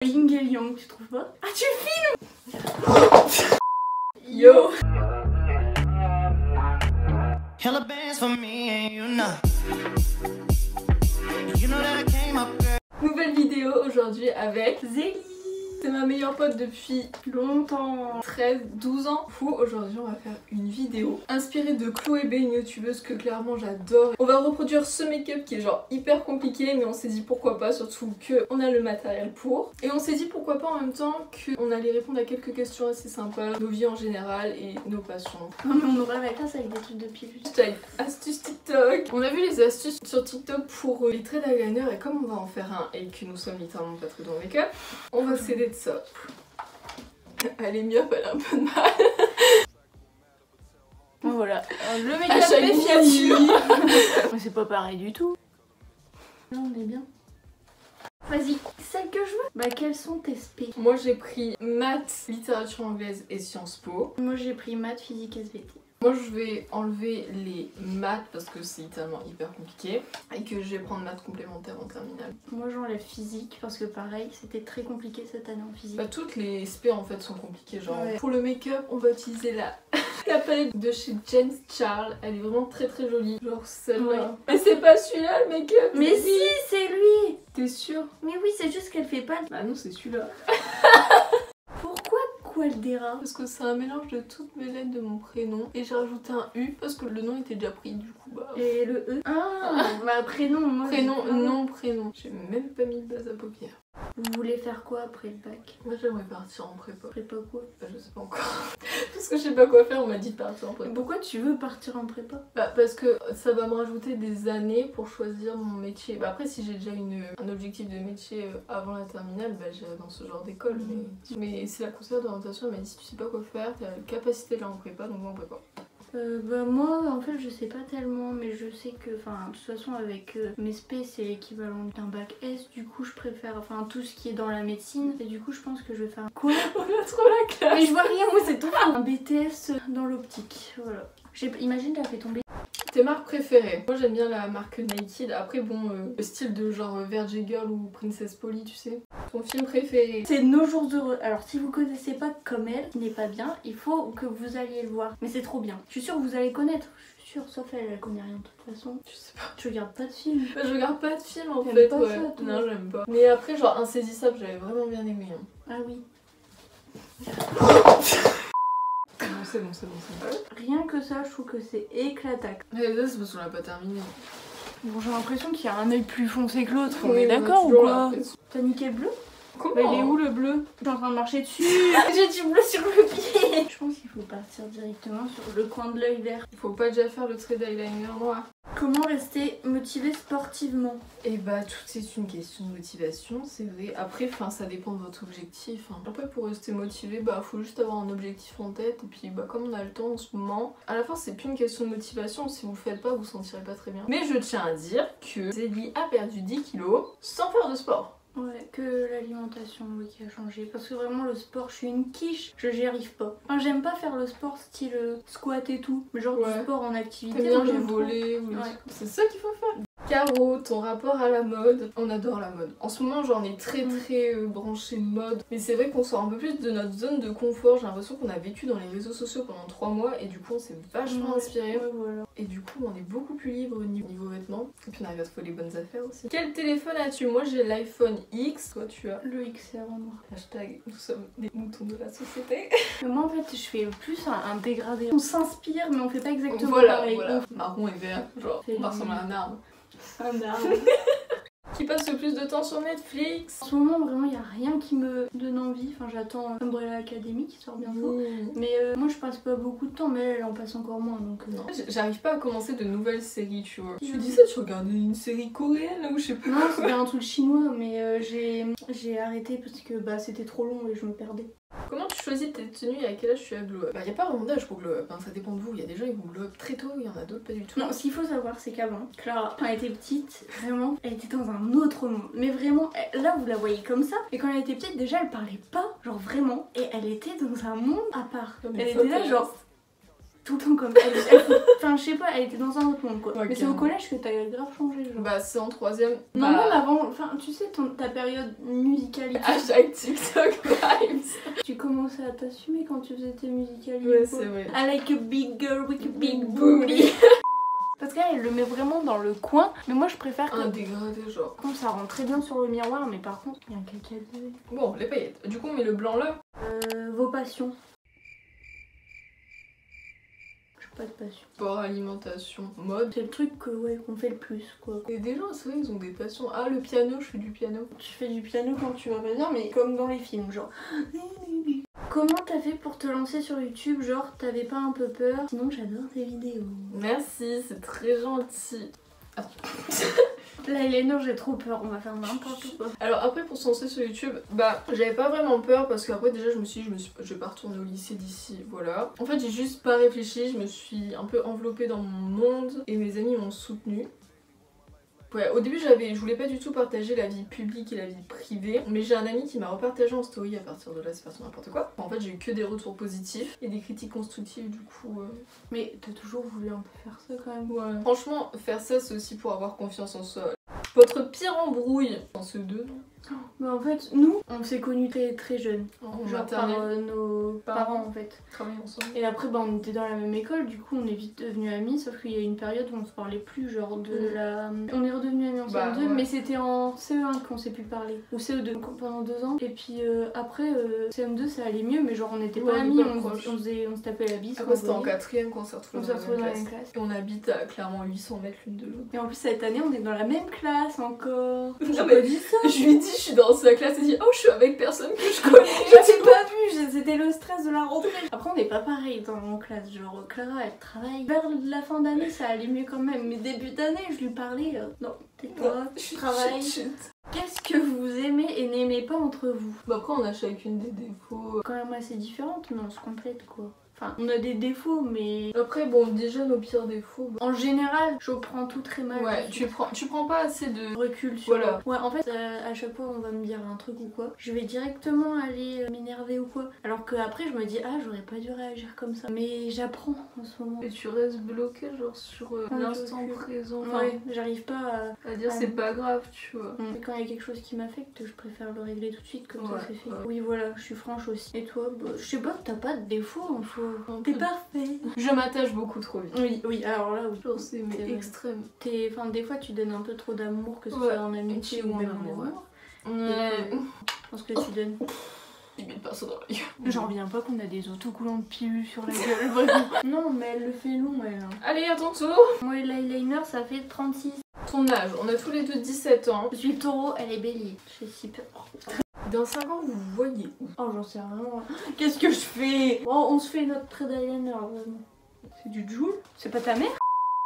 Ying et Yang, tu trouves pas? Ah, tu filmes? Yo. Nouvelle vidéo aujourd'hui avec Zélie. C'est ma meilleure pote depuis longtemps, 13, 12 ans. Aujourd'hui on va faire une vidéo inspirée de Chloé B, une youtubeuse que clairement j'adore. On va reproduire ce make-up qui est genre hyper compliqué, mais on s'est dit pourquoi pas, surtout qu'on a le matériel pour. Et on s'est dit pourquoi pas en même temps qu'on allait répondre à quelques questions assez sympas, nos vies en général et nos passions. Non mais on aura la classe avec des trucs de pilule. Hashtag astuces TikTok. On a vu les astuces sur TikTok pour les traits d'eyeliner et comme on va en faire un et que nous sommes littéralement pas très dans le make-up, on va s'aider de ça. Elle est mieux, elle a un peu de mal. Bon, voilà, le make-up est fini. Mais c'est pas pareil du tout. Non, on est bien. Vas-y, celle que je veux. Bah, quelles sont tes spé? Moi j'ai pris maths, littérature anglaise et Sciences Po. Moi j'ai pris maths, physique, SVT. Moi je vais enlever les maths parce que c'est littéralement hyper compliqué et que je vais prendre maths complémentaires en terminale. Moi j'enlève physique parce que pareil c'était très compliqué cette année en physique. Bah toutes les SP en fait sont compliquées genre. Ouais. Pour le make-up on va utiliser la palette de chez James Charles. Elle est vraiment très très jolie. Genre celle-là. Ouais. Mais c'est pas celui-là le make-up. Mais si c'est lui. T'es sûre? Mais oui c'est juste qu'elle fait pas. Bah non c'est celui-là. Pourquoi Qualdera? Parce que c'est un mélange de toutes mes lettres de mon prénom et j'ai rajouté un U parce que le nom était déjà pris du coup bah... Et le E? Ah bah prénom, moi Prénom, nom, prénom. J'ai même pas mis de base à paupières. Vous voulez faire quoi après le bac? Moi j'aimerais partir en prépa. Prépa quoi? Bah, je sais pas encore. Parce que je sais pas quoi faire, on m'a dit de partir en prépa. Pourquoi tu veux partir en prépa? Bah parce que ça va me rajouter des années pour choisir mon métier. Bah après si j'ai déjà un objectif de métier avant la terminale, bah j'irai dans ce genre d'école. Mais c'est la conseillère d'orientation, elle m'a dit si tu sais pas quoi faire, t'as la capacité là en prépa, donc moi en prépa. Bah moi en fait je sais pas tellement mais je sais que enfin de toute façon avec mes spé c'est l'équivalent d'un bac S, du coup je préfère enfin tout ce qui est dans la médecine et du coup je pense que je vais faire quoi? On a trop la classe. Mais je vois rien, moi c'est tout un BTS dans l'optique, voilà. Imagine t'as fait tomber. Tes marques préférées? Moi j'aime bien la marque Nike. Après bon, le style de genre Verge Girl ou Princess Polly, tu sais. Ton film préféré? C'est Nos jours heureux. Alors si vous connaissez pas Comme elle, qui n'est pas bien, il faut que vous alliez le voir. Mais c'est trop bien. Je suis sûre que vous allez connaître. Je suis sûre, sauf elle connaît rien de toute façon. Je sais pas. Tu regardes pas de film. Bah, je regarde pas de film en T'aimes fait, pas ouais. ça, toi? Non j'aime pas. Mais après genre Insaisissable j'avais vraiment bien aimé. Hein. Ah oui. Non c'est bon, c'est bon, c'est bon. Rien que ça, je trouve que c'est éclatac. Mais ça c'est parce qu'on l'a pas terminé. Bon, j'ai l'impression qu'il y a un œil plus foncé que l'autre. On Oui, est on a d'accord ou toujours quoi? l'impression. T'as niqué le bleu? Comment? Bah, il est où le bleu? Je suis en train de marcher dessus. J'ai du bleu sur le pied. Je pense qu'il faut partir directement sur le coin de l'œil vert. Faut pas déjà faire le trait d'eyeliner noir. Comment rester motivé sportivement? Et bah tout c'est une question de motivation, c'est vrai. Après ça dépend de votre objectif. Hein. Après pour rester motivé, bah faut juste avoir un objectif en tête. Et puis bah comme on a le temps en ce moment, à la fin c'est plus une question de motivation. Si vous le faites pas, vous vous sentirez pas très bien. Mais je tiens à dire que Zélie a perdu 10 kilos sans faire de sport. Ouais, que l'alimentation oui, qui a changé. Parce que vraiment le sport, je suis une quiche, j'y arrive pas. Enfin, j'aime pas faire le sport style squat et tout, mais genre du sport en activité. T'aimes bien les j'aime trop. volets, oui. Ouais. C'est ça qu'il faut faire. Caro, ton rapport à la mode? On adore la mode. En ce moment, genre, on est très branché mode. Mais c'est vrai qu'on sort un peu plus de notre zone de confort. J'ai l'impression qu'on a vécu dans les réseaux sociaux pendant 3 mois et du coup, on s'est vachement inspiré. Ouais, voilà. Et du coup, on est beaucoup plus libre niveau vêtements. Et puis, on arrive à trouver les bonnes affaires aussi. Quel téléphone as-tu? Moi, j'ai l'iPhone X. Toi, tu as le XR en noir. Hashtag, nous sommes des moutons de la société. Mais moi, en fait, je fais plus un dégradé. On s'inspire, mais on fait pas exactement pareil. Voilà. Marron et vert. Genre, on ressemble à un arbre. Un arbre. Qui passe le plus de temps sur Netflix? En ce moment, vraiment, il n'y a rien qui me donne envie. Enfin, j'attends Umbrella Academy qui sort bientôt. Mais moi, je passe pas beaucoup de temps, mais elle en passe encore moins. Donc, non. J'arrive pas à commencer de nouvelles séries, tu vois. Tu dis ça, tu regardais une série coréenne ou je sais pas. Non, c'était un truc chinois, mais j'ai arrêté parce que bah, c'était trop long et je me perdais. Comment tu choisis tes tenues et à quel âge tu as glow up? Bah y a pas vraiment d'âge pour glow up, hein. Ça dépend de vous. Il y a des gens qui vont glow up très tôt, il y en a d'autres pas du tout. Non, ce qu'il faut savoir c'est qu'avant, Clara, quand elle était petite, vraiment, elle était dans un autre monde. Mais vraiment, là vous la voyez comme ça, et quand elle était petite déjà elle parlait pas, genre vraiment, et elle était dans un monde à part. Elle était là genre... tout le temps comme enfin je sais pas, elle était dans un autre monde quoi. Ouais, mais c'est au collège que t'as grave changé genre. Bah c'est en 3ème. Non même avant, enfin tu sais ta période musicalité. Hashtag TikTok vibes. Tu commençais à t'assumer quand tu faisais tes musicalités. Ouais c'est vrai. I like a big girl with a big booty. Parce qu'elle le met vraiment dans le coin, mais moi je préfère que... Un dégradé genre. Par contre ça rentre très bien sur le miroir, mais par contre il y a un caca de... Bon les paillettes. Du coup on met le blanc là. Vos passions. Pas de passion. Sport, alimentation, mode. C'est le truc qu'on fait le plus quoi. Et des gens c'est vrai ils ont des passions. Ah le piano, je fais du piano. Tu fais du piano quand tu vas pas bien mais comme dans les films genre. Comment t'as fait pour te lancer sur YouTube? Genre t'avais pas un peu peur? Sinon j'adore tes vidéos. Merci, c'est très gentil. Ah. L'eyeliner j'ai trop peur, on va faire n'importe quoi. Alors après pour se lancer sur YouTube, bah j'avais pas vraiment peur parce qu'aprais déjà je me suis dit je vais pas retourner au lycée d'ici, voilà. En fait j'ai juste pas réfléchi, je me suis un peu enveloppée dans mon monde et mes amis m'ont soutenue. Ouais, au début je voulais pas du tout partager la vie publique et la vie privée, mais j'ai un ami qui m'a repartagé en story. À partir de là c'est parti n'importe quoi. En fait j'ai eu que des retours positifs et des critiques constructives du coup. Mais t'as toujours voulu un peu faire ça quand même? Ouais. Franchement faire ça c'est aussi pour avoir confiance en soi. Votre pire embrouille en CE2 non? Bah en fait, nous, on s'est connus très jeunes. Genre par nos parents en fait. Travailler ensemble. Et après, bah on était dans la même école, du coup on est vite devenus amis, sauf qu'il y a une période où on se parlait plus, genre de la... On est redevenus amis en CE2, mais c'était en CE1 qu'on s'est plus parler. Ou CE2, donc pendant 2 ans. Et puis après, CM2 ça allait mieux, mais genre on était pas amis, on se tapait la bise. Après c'était en 4ème qu'on s'est retrouvés dans la même classe. Et on habite à clairement 800 mètres l'une de l'autre. Et en plus cette année on est dans la même classe encore. Non mais dit ça. Je lui ai dit je suis dans sa classe et dit oh je suis avec personne que je connais. Je t'ai pas vu, c'était le stress de la rentrée. Après on n'est pas pareil dans mon classe, genre Clara elle travaille. Vers la fin d'année ça allait mieux quand même, mais début d'année je lui parlais non tais-toi, je travaille. Qu'est-ce que vous aimez et n'aimez pas entre vous? Bah après on a chacune des défauts. Quand même assez différentes mais on se complète quoi. Enfin, on a des défauts, mais... Après, bon, déjà, nos pires défauts... En général, je prends tout très mal. Ouais, tu prends pas assez de recul sur... Voilà. Ouais, en fait, à chaque fois, on va me dire un truc ou quoi, je vais directement aller m'énerver ou quoi. Alors qu'après, je me dis, ah, j'aurais pas dû réagir comme ça. Mais j'apprends en ce moment. Et tu restes bloqué, genre, sur l'instant présent. Enfin, ouais, j'arrive pas à dire c'est pas grave, tu vois. Et quand il y a quelque chose qui m'affecte, je préfère le régler tout de suite, comme ça c'est fait. Oui, voilà, je suis franche aussi. Et toi, bah, je sais pas, t'as pas de défaut en soi. T'es parfait. Je m'attache beaucoup trop vite. Oui, alors là, oui. Genre c'est extrême. Enfin, des fois, tu donnes un peu trop d'amour, que ce soit en amitié ou même en amour. Ouais. Je pense que tu donnes. Limite pas ça dans la gueule. J'en reviens pas qu'on a des autocollants de pilule sur la gueule, vraiment. Non, mais elle le fait long, elle. Allez, à ton tour. Moi, l'eyeliner, ça fait 36. Ton âge, on a tous les deux 17 ans. Je suis taureau, elle est bélier. J'ai si peur. Dans 5 ans, vous vous voyez où? Oh, j'en sais rien. Qu'est-ce que je fais? Oh, on se fait notre trait d'eyeliner, vraiment. C'est du Joule? C'est pas ta mère?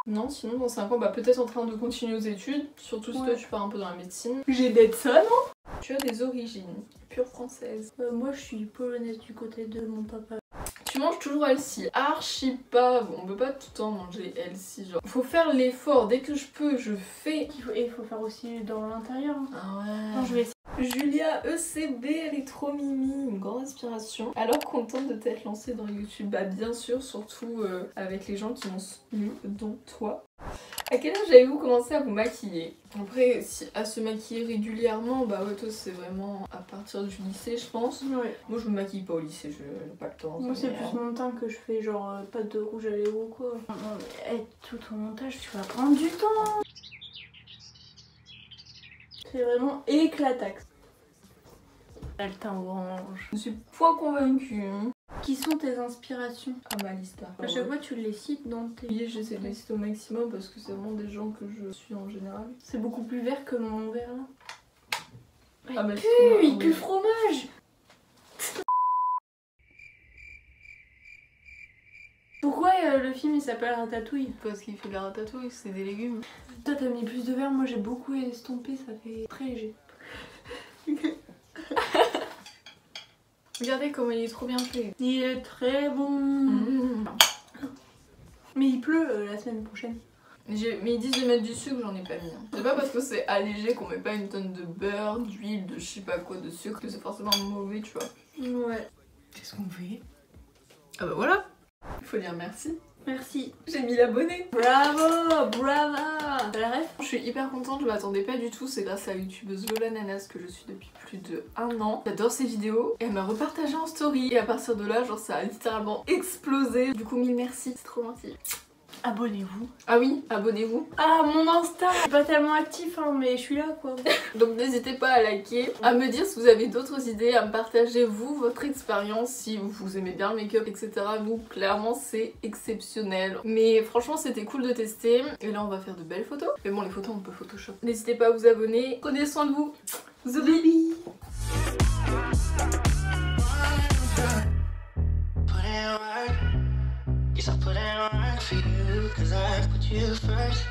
Non, sinon dans 5 ans, bah peut-être en train de continuer aux études. Surtout si toi tu pars un peu dans la médecine. J'ai d'être ça, non? Tu as des origines pure françaises. Moi, je suis polonaise du côté de mon papa. Tu manges toujours healthy. Archi pas. On peut pas tout le temps manger healthy. Genre, faut faire l'effort. Dès que je peux, je fais. Et il faut faire aussi dans l'intérieur. Ah ouais. Non, je vais essayer. Julia ECB, elle est trop mimi, une grande inspiration. Alors contente de t'être lancée dans YouTube. Bah bien sûr, surtout avec les gens qui m'ont soutenu, dont toi. À quel âge avez-vous commencé à vous maquiller? Après, à se maquiller régulièrement, bah ouais, toi c'est vraiment à partir du lycée, je pense. Ouais. Moi je me maquille pas au lycée, je n'ai pas le temps. Moi c'est plus mon teint que je fais, genre pas de rouge à lèvres ou quoi. Non, mais tout ton montage, tu vas prendre du temps. C'est vraiment éclataxe. T'as le teint orange. Je suis point convaincue. Hein. Qui sont tes inspirations? Ah ma liste. À chaque fois tu les cites dans tes... Oui, j'essaie de les citer au maximum parce que c'est vraiment des gens que je suis en général. C'est beaucoup plus vert que mon verre là. Ah bah il pue le fromage. Pourquoi le film il s'appelle Ratatouille? Parce qu'il fait de la ratatouille, c'est des légumes. Toi t'as mis plus de verre, moi j'ai beaucoup estompé, ça fait très léger. Regardez comment il est trop bien fait. Il est très bon. Mais il pleut la semaine prochaine. Mais ils disent de mettre du sucre, j'en ai pas mis. C'est pas parce que c'est allégé qu'on met pas une tonne de beurre, d'huile, de je sais pas quoi, de sucre que c'est forcément mauvais, tu vois. Ouais. Qu'est-ce qu'on fait? Ah bah voilà. Il faut dire merci. Merci. J'ai mis l'abonné. Bravo, bravo. T'as la ref? Je suis hyper contente, je m'attendais pas du tout. C'est grâce à la youtubeuse Lola Nanas que je suis depuis plus de 1 an. J'adore ses vidéos et elle m'a repartagé en story. Et à partir de là, genre ça a littéralement explosé. Du coup, mille merci, c'est trop gentil. Abonnez-vous. Ah oui, abonnez-vous. Ah, mon Insta. Je suis pas tellement actif, hein, mais je suis là quoi. Donc n'hésitez pas à liker, à me dire si vous avez d'autres idées, à me partager vous, votre expérience, si vous aimez bien le make-up, etc. Nous, clairement, c'est exceptionnel. Mais franchement, c'était cool de tester. Et là, on va faire de belles photos. Mais bon, les photos, on peut Photoshop. N'hésitez pas à vous abonner. Prenez soin de vous. Zoubi. Yes, I put in work for you, 'cause I put you first.